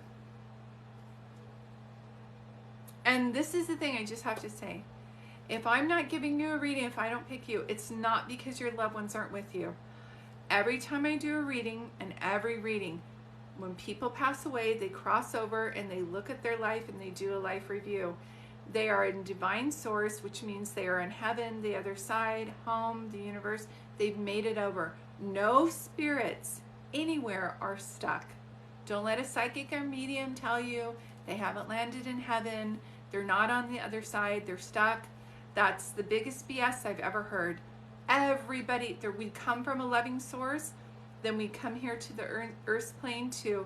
and this is the thing I just have to say, if I'm not giving you a reading, if I don't pick you, it's not because your loved ones aren't with you. Every time I do a reading, and every reading, when people pass away, they cross over and they look at their life and they do a life review. They are in divine source, which means they are in heaven, the other side, home, the universe. They've made it over. No spirits anywhere are stuck. Don't let a psychic or medium tell you they haven't landed in heaven. They're not on the other side. They're stuck. That's the biggest BS I've ever heard. Everybody, we come from a loving source. Then we come here to the earth's plane to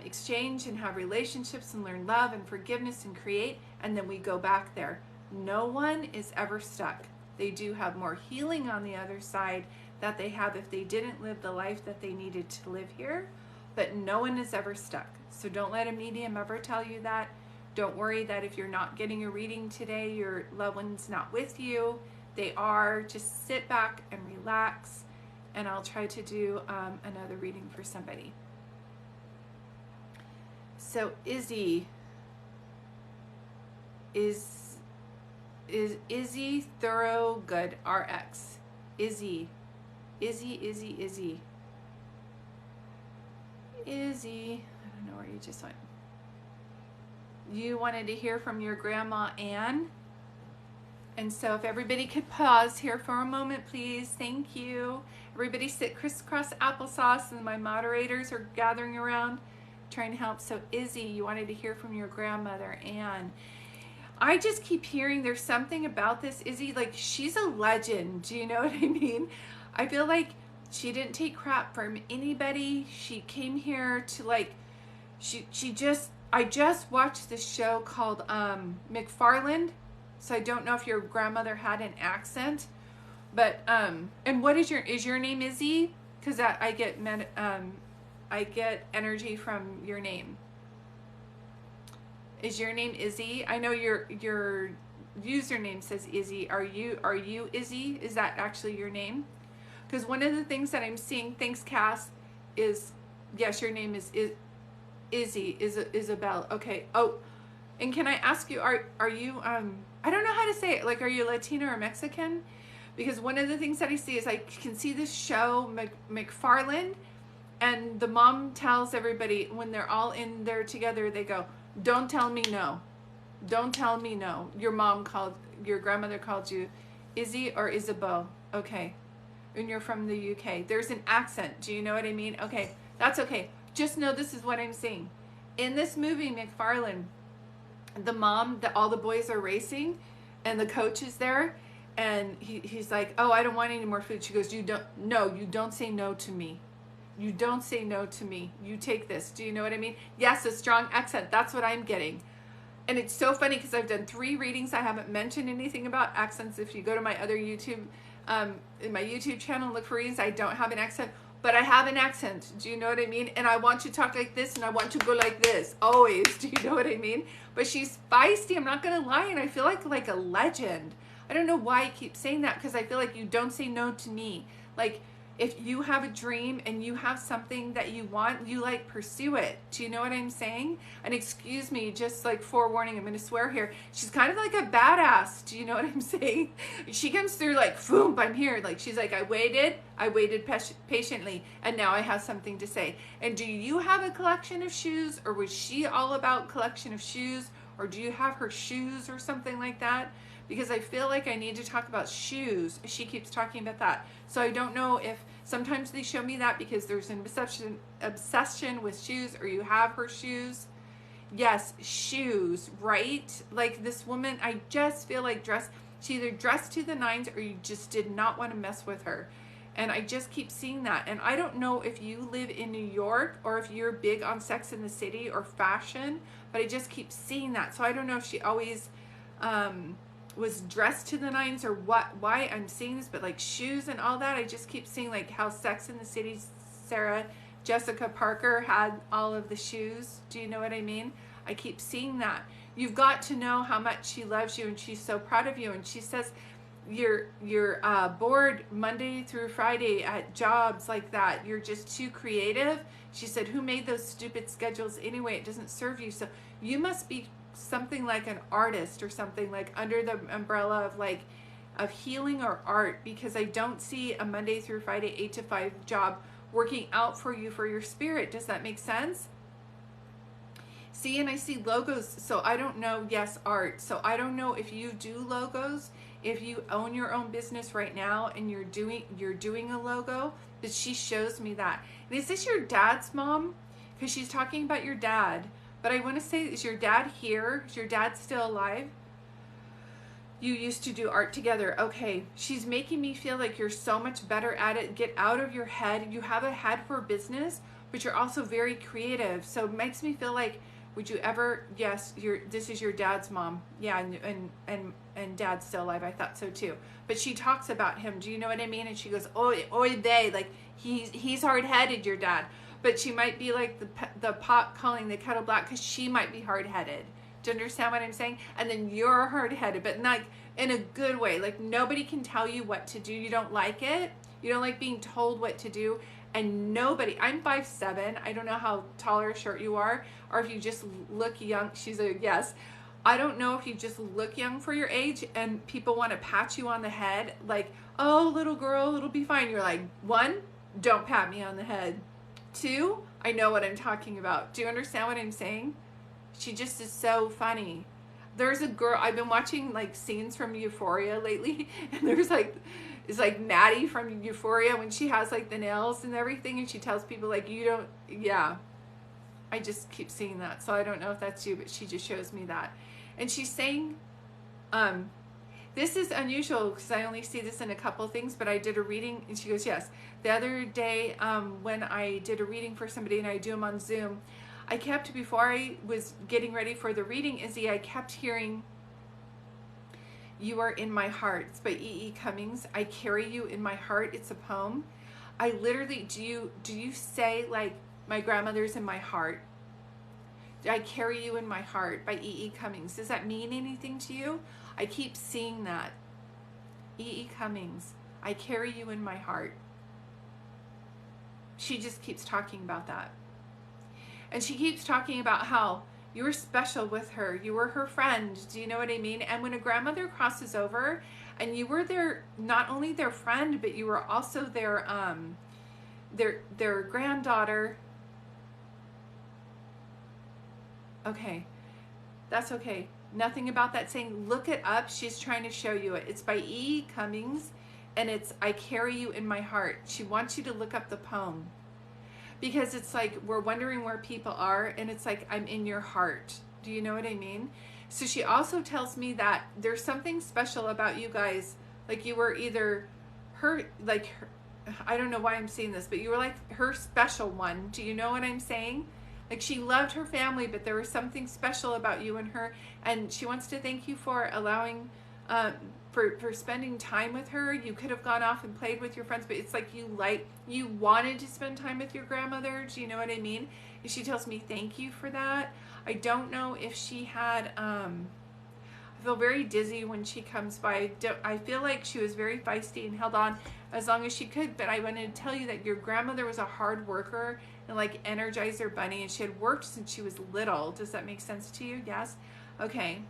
exchange and have relationships and learn love and forgiveness and create, and then we go back there. No one is ever stuck. They do have more healing on the other side that they have if they didn't live the life that they needed to live here, but no one is ever stuck. So don't let a medium ever tell you that. Don't worry that if you're not getting a reading today, your loved one's not with you. They are. Just sit back and relax, and I'll try to do another reading for somebody. So Izzy is Izzy Thoroughgood RX. Izzy. I don't know where you just went. You wanted to hear from your grandma Anne. And so if everybody could pause here for a moment, please. Thank you. Everybody sit crisscross applesauce, and my moderators are gathering around trying to help. So Izzy, you wanted to hear from your grandmother Anne. I just keep hearing there's something about this Izzy, like she's a legend. Do you know what I mean? I feel like she didn't take crap from anybody. She came here to like, I just watched this show called McFarland. So I don't know if your grandmother had an accent, but and what is your name Izzy? Because I get energy from your name. Is your name Izzy? I know your username says Izzy. Are you Izzy? Is that actually your name? Because one of the things that I'm seeing, thanks Cass, is yes, your name is Izzy, Isabel. Okay. Oh, and can I ask you, are you I don't know how to say it. Like, are you Latino or Mexican? Because one of the things that I see is I can see this show, McFarland, and the mom tells everybody when they're all in there together, they go, don't tell me no. Don't tell me no. Your grandmother called you Izzy or Isabel. Okay. And you're from the UK. There's an accent. Do you know what I mean? Okay. That's okay. Just know this is what I'm seeing. In this movie, McFarland, the mom, all the boys are racing, and the coach is there, and he's like, oh, I don't want any more food. She goes, you don't say no to me. You don't say no to me. You take this. Do you know what I mean? Yes, a strong accent. That's what I'm getting. And it's so funny because I've done 3 readings. I haven't mentioned anything about accents. If you go to my other YouTube, in my YouTube channel, look for readings, I don't have an accent. But I have an accent. Do you know what I mean? And I want to talk like this, and I want to go like this. Always. Do you know what I mean? But she's feisty. I'm not going to lie. And I feel like a legend. I don't know why I keep saying that, because I feel like you don't say no to me. Like, if you have a dream and you have something that you want, you like pursue it. Do you know what I'm saying? And excuse me, just like forewarning, I'm going to swear here. She's kind of like a badass. Do you know what I'm saying? She comes through like, boom, I'm here. Like she's like, I waited patiently, and now I have something to say. And do you have a collection of shoes, or was she all about collection of shoes, or do you have her shoes or something like that? Because I feel like I need to talk about shoes. She keeps talking about that. So I don't know if sometimes they show me that because there's an obsession with shoes, or you have her shoes. Yes, shoes, right? Like this woman, I just feel like she either dressed to the nines or you just did not want to mess with her. And I just keep seeing that. And I don't know if you live in New York or if you're big on Sex in the City or fashion, but I just keep seeing that. So I don't know if she always was dressed to the nines or why I'm seeing this, but like shoes and all that, I just keep seeing like how Sex in the City Sarah Jessica Parker had all of the shoes. Do you know what I mean? I keep seeing that. You've got to know how much she loves you and she's so proud of you. And she says you're bored Monday through Friday at jobs like that. You're just too creative. She said, who made those stupid schedules anyway? It doesn't serve you. So you must be something like an artist or something, like under the umbrella of healing or art, because I don't see a Monday through Friday 8 to 5 job working out for you for your spirit. Does that make sense? See, and I see logos, so I don't know. Yes, art. So I don't know if you do logos, if you own your own business right now and you're doing a logo, but she shows me that. And is this your dad's mom? Because she's talking about your dad. But I want to say, is your dad here? Is your dad still alive? You used to do art together. Okay. She's making me feel like you're so much better at it. Get out of your head. You have a head for business, but you're also very creative. So it makes me feel like, would you ever, yes, this is your dad's mom. Yeah, and dad's still alive. I thought so too. But she talks about him. Do you know what I mean? And she goes, oy they, like he's hard-headed, your dad. But she might be like the pot calling the kettle black, because she might be hard-headed. Do you understand what I'm saying? And then you're hard-headed, but not in a good way. Like nobody can tell you what to do. You don't like it. You don't like being told what to do. And nobody, I'm 5'7". I don't know how tall or short you are, or if you just look young. She's a yes. I don't know if you just look young for your age and people want to pat you on the head. Like, oh, little girl, it'll be fine. You're like, 1, don't pat me on the head. 2, I know what I'm talking about. Do you understand what I'm saying? She just is so funny. There's a girl, I've been watching like scenes from Euphoria lately, and there's like, it's like Maddie from Euphoria when she has like the nails and everything, and she tells people like, you don't, yeah. I just keep seeing that. So I don't know if that's you, but she just shows me that. And she's saying, this is unusual because I only see this in a couple things, but I did a reading, and she goes, yes. The other day when I did a reading for somebody, and I do them on Zoom, I kept, before I was getting ready for the reading, Izzy, I kept hearing, you are in my heart. It's by E.E. Cummings. I carry you in my heart. It's a poem. I literally, do you say like, my grandmother's in my heart? I carry you in my heart by E.E. Cummings. Does that mean anything to you? I keep seeing that. E.E. Cummings. I carry you in my heart. She just keeps talking about that. And she keeps talking about how you were special with her. You were her friend. Do you know what I mean? And when a grandmother crosses over and you were their, not only their friend, but you were also their granddaughter. Okay. That's okay. Nothing about that saying, look it up. She's trying to show you it. It's by E. Cummings, and it's I carry you in my heart. She wants you to look up the poem. Because it's like we're wondering where people are, and it's like I'm in your heart. Do you know what I mean? So she also tells me that there's something special about you guys. Like you were either her, like her, I don't know why I'm saying this, but you were like her special one. Do you know what I'm saying? Like she loved her family, but there was something special about you and her, and she wants to thank you for allowing, for spending time with her. You could have gone off and played with your friends, but it's like you wanted to spend time with your grandmother. Do you know what I mean? And she tells me thank you for that. I don't know if she had, I feel very dizzy when she comes by. I feel like she was very feisty and held on. as long as she could. But I wanted to tell you that your grandmother was a hard worker and like Energizer Bunny, and she had worked since she was little. Does that make sense to you? Yes? Okay.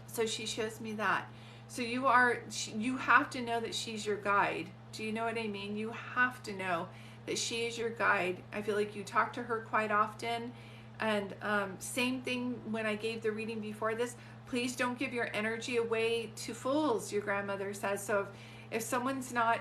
So she shows me that. So you have to know that she's your guide. Do you know what I mean? You have to know that she is your guide. I feel like you talk to her quite often. And same thing when I gave the reading before this. Please don't give your energy away to fools, your grandmother says. So if someone's not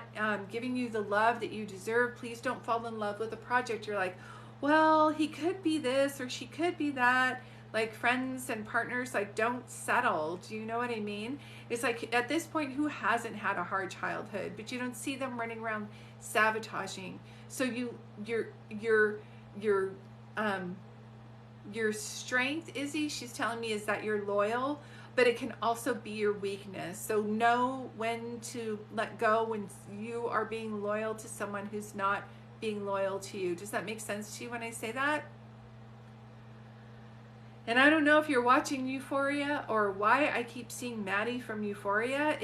giving you the love that you deserve, please don't fall in love with a project. You're like, well, he could be this or she could be that. Like friends and partners, like don't settle. Do you know what I mean? It's like at this point, who hasn't had a hard childhood? But you don't see them running around sabotaging. So your strength, Izzy, she's telling me, is that you're loyal, but it can also be your weakness. So know when to let go when you are being loyal to someone who's not being loyal to you. Does that make sense to you when I say that? And I don't know if you're watching Euphoria or why I keep seeing Maddie from Euphoria.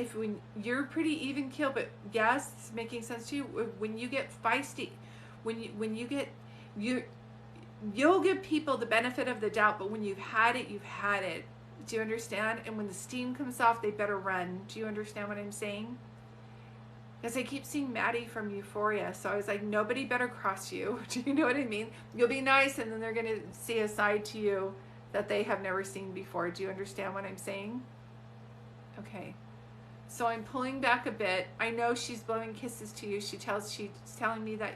You're pretty even keel, but yes, it's making sense to you. When you get feisty, you'll give people the benefit of the doubt, but when you've had it, you've had it. Do you understand? And when the steam comes off, they better run. Do you understand what I'm saying? Because I keep seeing Maddie from Euphoria, so I was like, nobody better cross you. Do you know what I mean? You'll be nice, and then they're going to see a side to you that they have never seen before. Do you understand what I'm saying? Okay. So I'm pulling back a bit. I know she's blowing kisses to you. She's telling me that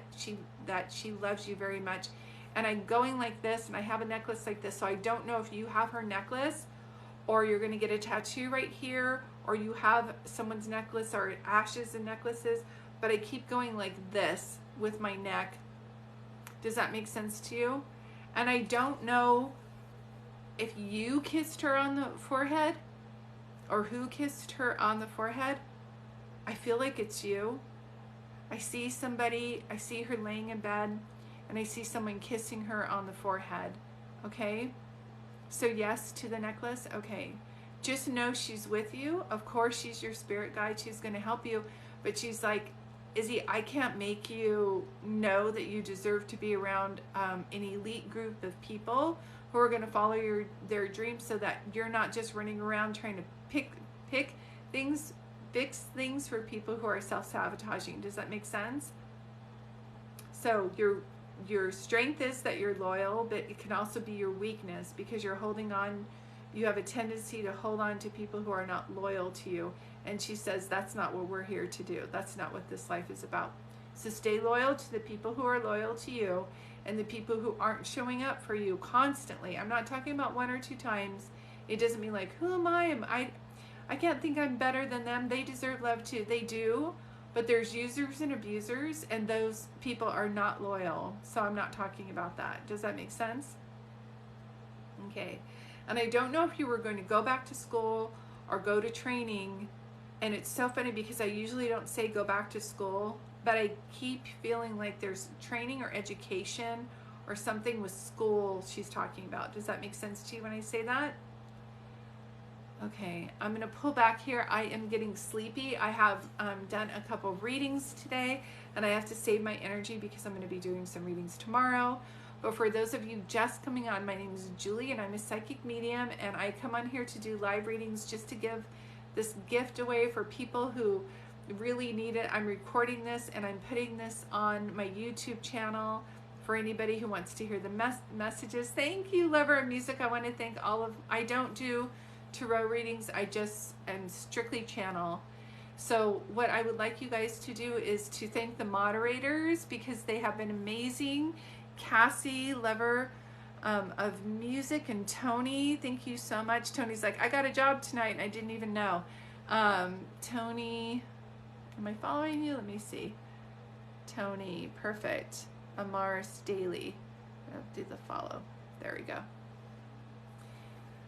she loves you very much. And I'm going like this, and I have a necklace like this. So I don't know if you have her necklace, or you're going to get a tattoo right here, or you have someone's necklace, or ashes and necklaces. But I keep going like this with my neck. Does that make sense to you? And I don't know if you kissed her on the forehead or who kissed her on the forehead. I feel like it's you. I see somebody, I see her laying in bed, and I see someone kissing her on the forehead. Okay? So yes to the necklace. Okay. Just know she's with you. Of course, she's your spirit guide. She's going to help you. But she's like, Izzy, I can't make you know that you deserve to be around an elite group of people who are going to follow their dreams, so that you're not just running around trying to fix things for people who are self-sabotaging. Does that make sense? So your strength is that you're loyal, but it can also be your weakness because you're holding on. You have a tendency to hold on to people who are not loyal to you. And she says, that's not what we're here to do. That's not what this life is about. So stay loyal to the people who are loyal to you, and the people who aren't showing up for you constantly. I'm not talking about 1 or 2 times. It doesn't mean like, who am I? I can't think I'm better than them. They deserve love too. They do, but there's users and abusers, and those people are not loyal. So I'm not talking about that. Does that make sense? Okay. And I don't know if you were going to go back to school or go to training. And it's so funny because I usually don't say go back to school, but I keep feeling like there's training or education or something with school she's talking about. Does that make sense to you when I say that? Okay, I'm going to pull back here. I am getting sleepy. I have done a couple of readings today, and I have to save my energy because I'm going to be doing some readings tomorrow. But for those of you just coming on, my name is Julie, and I'm a psychic medium, and I come on here to do live readings just to give this gift away for people who really need it. I'm recording this and I'm putting this on my YouTube channel for anybody who wants to hear the messages. Thank you, lover of music. I want to thank I don't do tarot readings. I just am strictly channel. So what I would like you guys to do is to thank the moderators because they have been amazing. Cassie, lover of music, and Tony, thank you so much. Tony's like, I got a job tonight and I didn't even know. Tony, am I following you? Let me see. Tony, perfect. Amaris Daily. I'll do the follow. There we go.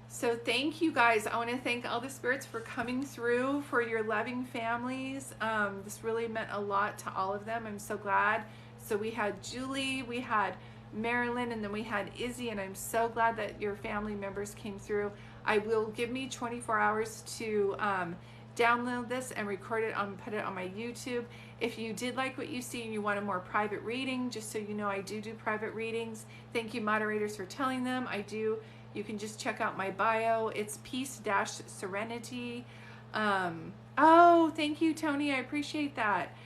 So thank you guys. I want to thank all the spirits for coming through, for your loving families. This really meant a lot to all of them. I'm so glad. So we had Julie, we had Marilyn, and then we had Izzy, and I'm so glad that your family members came through. I will give me 24 hours to download this and record it and put it on my YouTube. If you did like what you see and you want a more private reading, just so you know, I do private readings. Thank you, moderators, for telling them. I do. You can just check out my bio. It's peace-serenity. Oh, thank you, Tony. I appreciate that.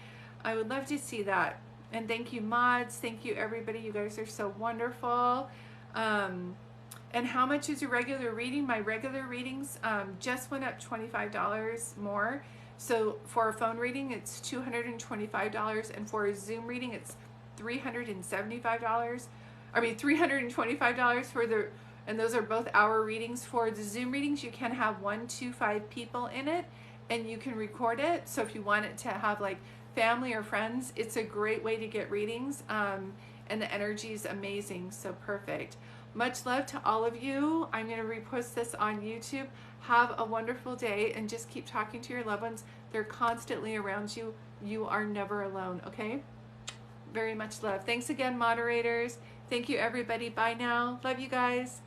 I would love to see that. And thank you, mods. Thank you, everybody. You guys are so wonderful. And how much is your regular reading? My regular readings just went up $25 more. So for a phone reading, it's $225. And for a Zoom reading, it's $375. I mean, $325 for the, and those are both hour readings. For the Zoom readings, you can have 1 to 5 people in it, and you can record it. So if you want it to have like family or friends, it's a great way to get readings. And the energy is amazing. So perfect. Much love to all of you. I'm going to repost this on YouTube. Have a wonderful day and just keep talking to your loved ones. They're constantly around you. You are never alone, okay? Very much love. Thanks again, moderators. Thank you, everybody. Bye now. Love you guys.